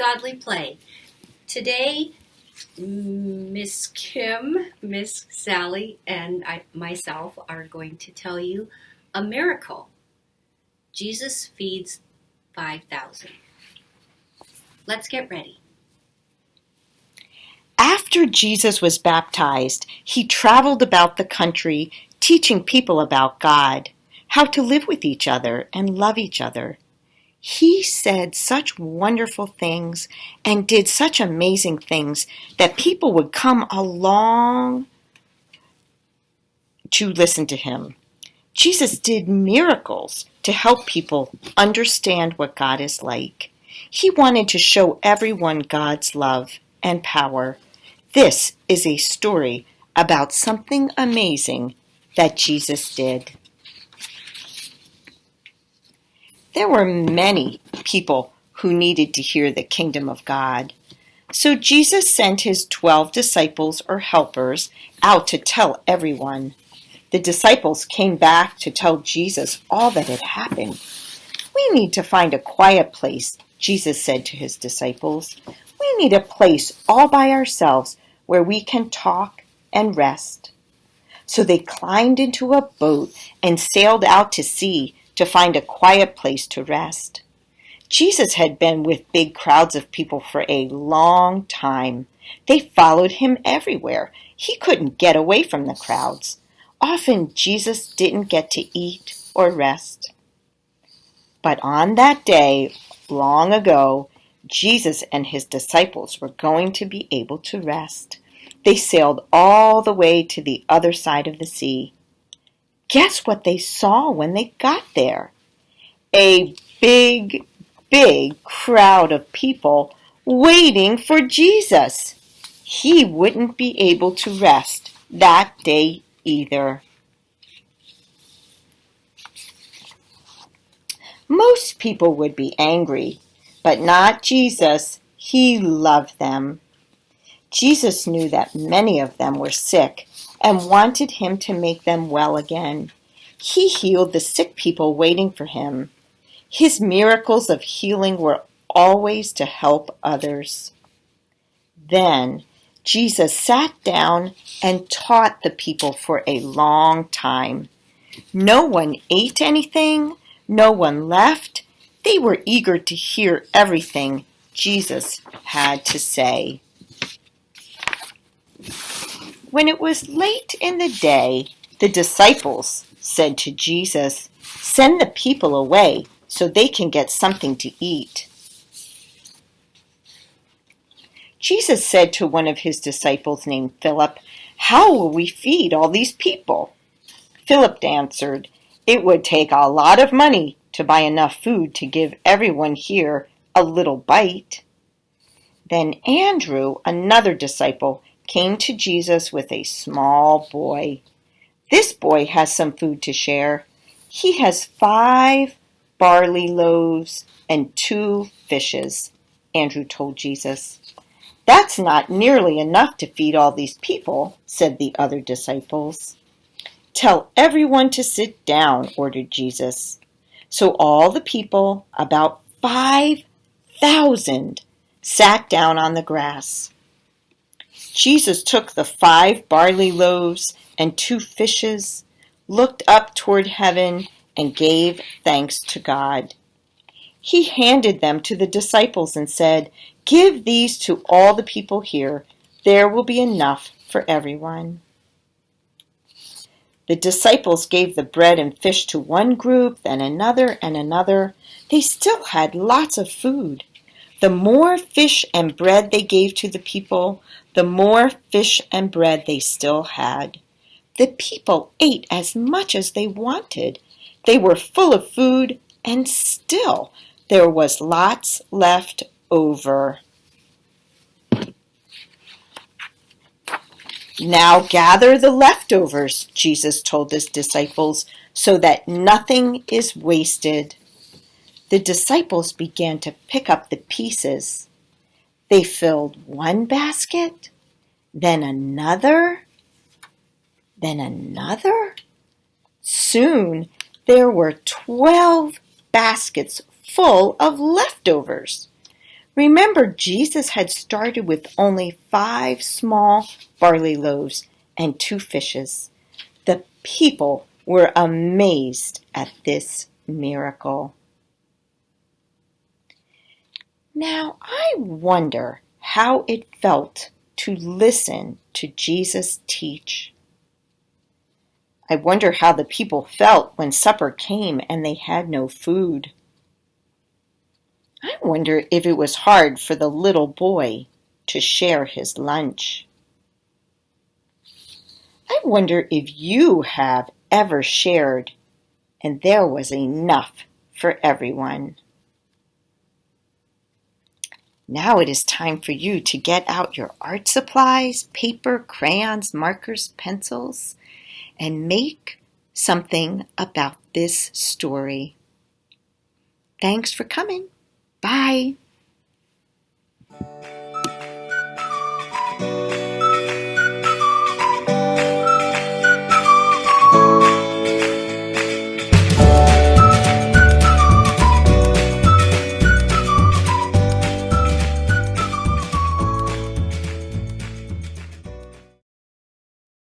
Godly Play. Today, Miss Kim, Miss Sally, and myself are going to tell you a miracle. Jesus feeds 5,000. Let's get ready. After Jesus was baptized, he traveled about the country teaching people about God, how to live with each other and love each other. He said such wonderful things and did such amazing things that people would come along to listen to him. Jesus did miracles to help people understand what God is like. He wanted to show everyone God's love and power. This is a story about something amazing that Jesus did. There were many people who needed to hear the kingdom of God. So Jesus sent his 12 disciples or helpers out to tell everyone. The disciples came back to tell Jesus all that had happened. "We need to find a quiet place," Jesus said to his disciples. "We need a place all by ourselves where we can talk and rest." So they climbed into a boat and sailed out to sea to find a quiet place to rest. Jesus had been with big crowds of people for a long time. They followed him everywhere. He couldn't get away from the crowds. Often Jesus didn't get to eat or rest. But on that day, long ago, Jesus and his disciples were going to be able to rest. They sailed all the way to the other side of the sea. Guess what they saw when they got there? A big crowd of people waiting for Jesus. He wouldn't be able to rest that day either. Most people would be angry, but not Jesus. He loved them. Jesus knew that many of them were sick and wanted him to make them well again. He healed the sick people waiting for him. His miracles of healing were always to help others. Then Jesus sat down and taught the people for a long time. No one ate anything. No one left. They were eager to hear everything Jesus had to say. When it was late in the day, the disciples said to Jesus, "Send the people away so they can get something to eat." Jesus said to one of his disciples named Philip, "How will we feed all these people?" Philip answered, "It would take a lot of money to buy enough food to give everyone here a little bite." Then Andrew, another disciple, came to Jesus with a small boy. "This boy has some food to share. He has 5 barley loaves and 2 fishes," Andrew told Jesus. "That's not nearly enough to feed all these people," said the other disciples. "Tell everyone to sit down," ordered Jesus. So all the people, about 5,000, sat down on the grass. Jesus took the 5 barley loaves and 2 fishes, looked up toward heaven, and gave thanks to God. He handed them to the disciples and said, "Give these to all the people here. There will be enough for everyone." The disciples gave the bread and fish to one group, then another and another. They still had lots of food. The more fish and bread they gave to the people, the more fish and bread they still had. The people ate as much as they wanted. They were full of food, and still there was lots left over. "Now gather the leftovers," Jesus told his disciples, "so that nothing is wasted." The disciples began to pick up the pieces. They filled one basket, then another, then another. Soon there were 12 baskets full of leftovers. Remember, Jesus had started with only 5 small barley loaves and 2 fishes. The people were amazed at this miracle. Now, I wonder how it felt to listen to Jesus teach. I wonder how the people felt when supper came and they had no food. I wonder if it was hard for the little boy to share his lunch. I wonder if you have ever shared and there was enough for everyone. Now it is time for you to get out your art supplies, paper, crayons, markers, pencils, and make something about this story. Thanks for coming. Bye.